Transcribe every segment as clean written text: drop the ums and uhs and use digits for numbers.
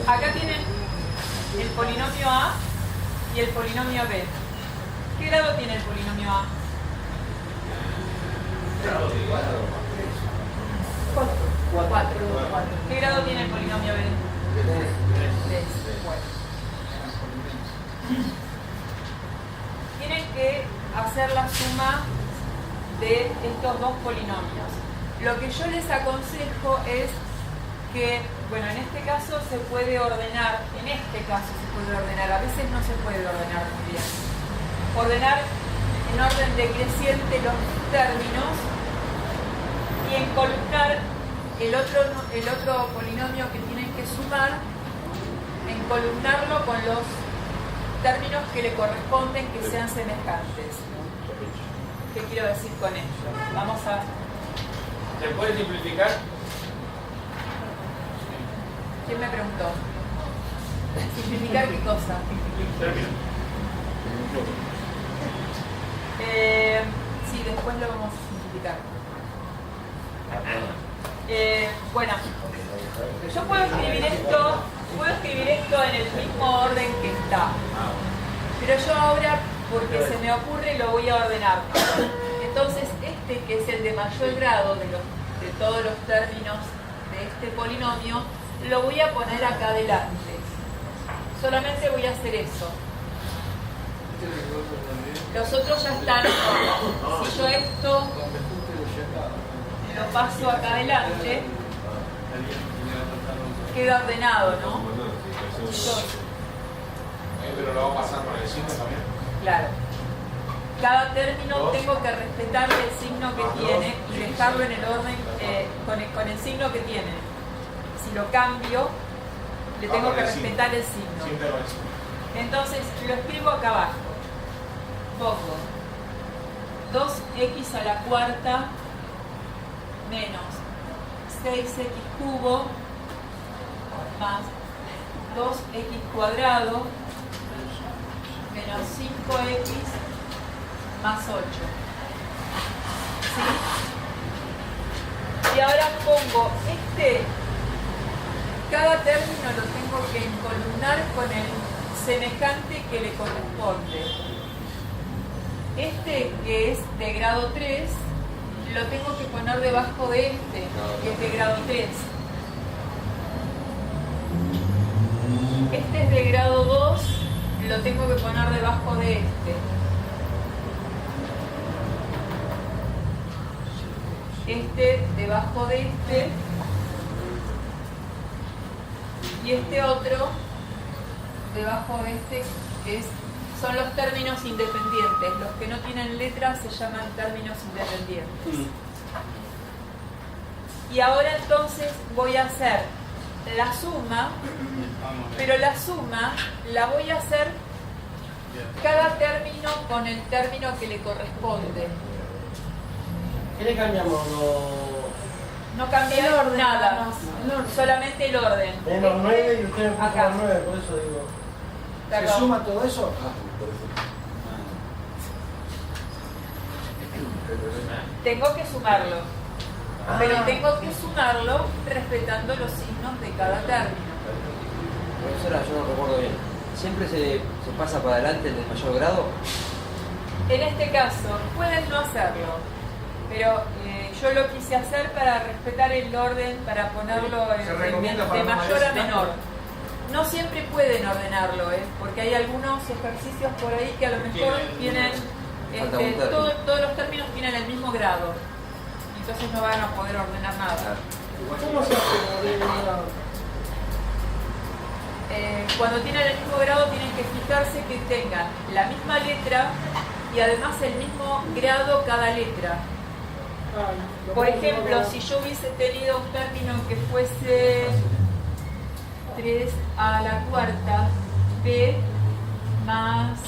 Acá tienen el polinomio A y el polinomio B. ¿Qué grado tiene el polinomio A? Cuatro. ¿Qué grado tiene el polinomio B? 3. Bueno. Tienen que hacer la suma de estos dos polinomios. Lo que yo les aconsejo es que, bueno, en este caso se puede ordenar, a veces no se puede ordenar muy bien. Ordenar en orden decreciente los términos y encolumnar el otro polinomio que tienen que sumar, encolumnarlo con los términos que le corresponden que sean semejantes. ¿Qué quiero decir con esto? Vamos a... ¿Se puede simplificar? ¿Quién me preguntó? ¿Simplificar qué cosa? Término. Sí, después lo vamos a simplificar. Bueno, yo puedo escribir esto en el mismo orden que está. Pero yo ahora, porque se me ocurre, lo voy a ordenar. Entonces, este que es el de mayor grado de todos los términos de este polinomio, lo voy a poner acá adelante. Solamente voy a hacer eso. Los otros ya están. Si yo esto lo paso acá adelante, queda ordenado, ¿no? Chicos. Pero lo va a pasar por el signo también. Claro. Cada término tengo que respetarle el signo que tiene y dejarlo en el orden con el signo que tiene. Si lo cambio, le tengo que respetar el signo. Entonces lo escribo acá abajo. Pongo 2x a la cuarta menos 6x cubo más 2x cuadrado menos 5x más 8. ¿Sí? Y ahora pongo cada término lo tengo que encolumnar con el semejante que le corresponde. Este, que es de grado 3, lo tengo que poner debajo de este, que es de grado 3. Este es de grado 2, lo tengo que poner debajo de este. Este debajo de este. Y este otro debajo de este, que son los términos independientes. Los que no tienen letras se llaman términos independientes. Y ahora entonces voy a hacer la suma, pero la suma la voy a hacer cada término con el término que le corresponde. ¿Qué le cambiamos? No cambiar nada, solamente el orden. Menos 9 y usted me acá. 9, por eso digo. Perdón. ¿Se suma todo eso? Tengo que sumarlo, pero tengo que sumarlo respetando los signos de cada término. Profesora, yo no recuerdo bien. ¿Siempre se pasa para adelante el del mayor grado? En este caso, pueden no hacerlo, pero yo lo quise hacer para respetar el orden, para ponerlo de mayor a menor. No siempre pueden ordenarlo, porque hay algunos ejercicios por ahí que a lo mejor tienen, todos los términos tienen el mismo grado, entonces no van a poder ordenar nada. ¿Cómo se hace? Cuando tienen el mismo grado tienen que fijarse que tengan la misma letra y además el mismo grado cada letra. Por ejemplo, si yo hubiese tenido un término que fuese 3 a la cuarta b más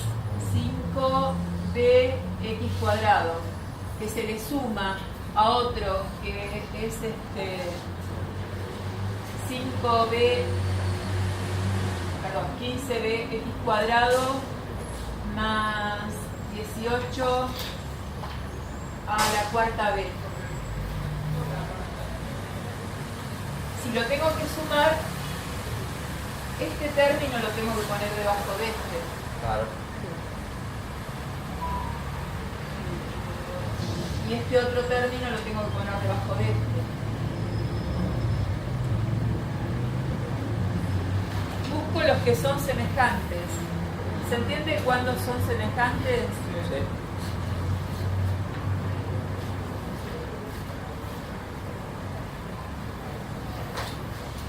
5bx cuadrado, que se le suma a otro que es 15bx cuadrado más 18 a la cuarta b. Si lo tengo que sumar, este término lo tengo que poner debajo de este. Claro. Y este otro término lo tengo que poner debajo de este. Busco los que son semejantes. ¿Se entiende cuándo son semejantes? Sí.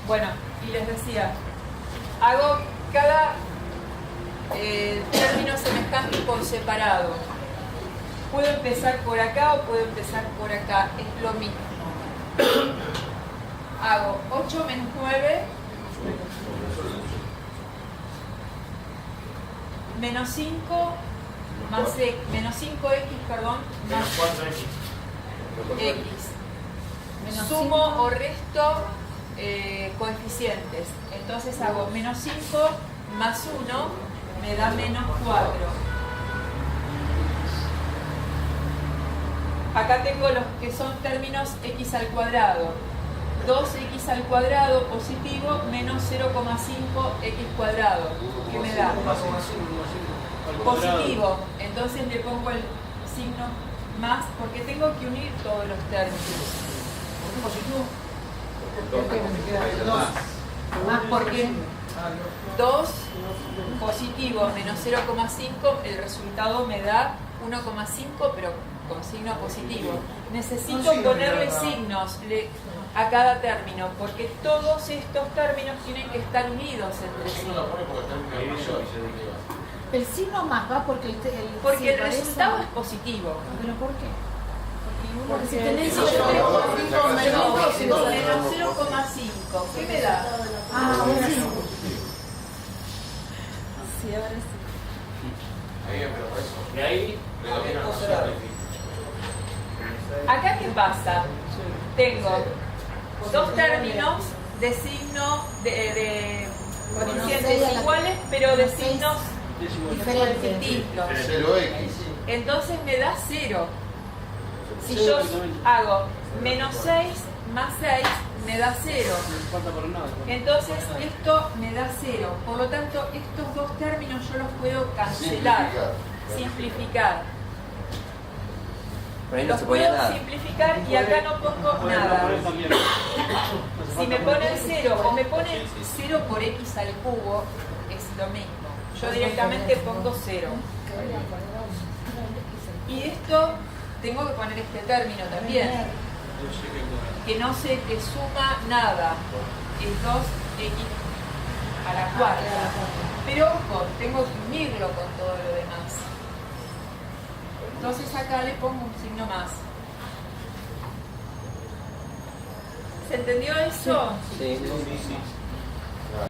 Bueno, y les decía, hago cada término semejante por separado. Puedo empezar por acá o puedo empezar por acá, es lo mismo. Hago 8 menos 9 menos 5 más menos 5x, perdón, Menos más 4x. x. Sumo o resto coeficientes. Entonces hago menos 5 más 1 me da menos 4. Acá tengo los que son términos x al cuadrado. 2x al cuadrado positivo menos 0,5x cuadrado. ¿Qué me da? Positivo. Entonces le pongo el signo más porque tengo que unir todos los términos. ¿Por qué positivo? Más porque 2 positivo menos 0,5, el resultado me da 1,5, pero con signo positivo. Necesito ponerle signos a cada término, porque todos estos términos tienen que estar unidos entre sí. No lo pone porque está en el mayor. El signo más va porque Porque sí, el parece- resultado es positivo. ¿Pero por qué? Porque si si tenés yo tengo menos menos 0,5, ¿qué me da? ahora sí. Sí, ahora sí. Ahí, pero por eso. Y ahí, Le doy una ¿cómo razón. será? Acá, ¿qué pasa? Tengo dos términos de signo de coeficientes iguales, pero de signos Diferente. distintos. 0x. Entonces me da 0. Si yo hago menos 6 más 6, me da 0. Entonces esto me da 0. Por lo tanto, estos dos términos yo los puedo cancelar, simplificar. Por ahí no Los se ponía puedo nada. simplificar y acá no pongo nada. Si me ponen 0 o me ponen 0 por x al cubo, es lo mismo. Yo directamente pongo 0. Y esto, tengo que poner este término también, que no sé que suma nada, es 2x a la cuarta. Pero ojo, tengo que unirlo con todo lo demás. Entonces acá le pongo un signo más. ¿Se entendió eso? Sí. Sí, sí.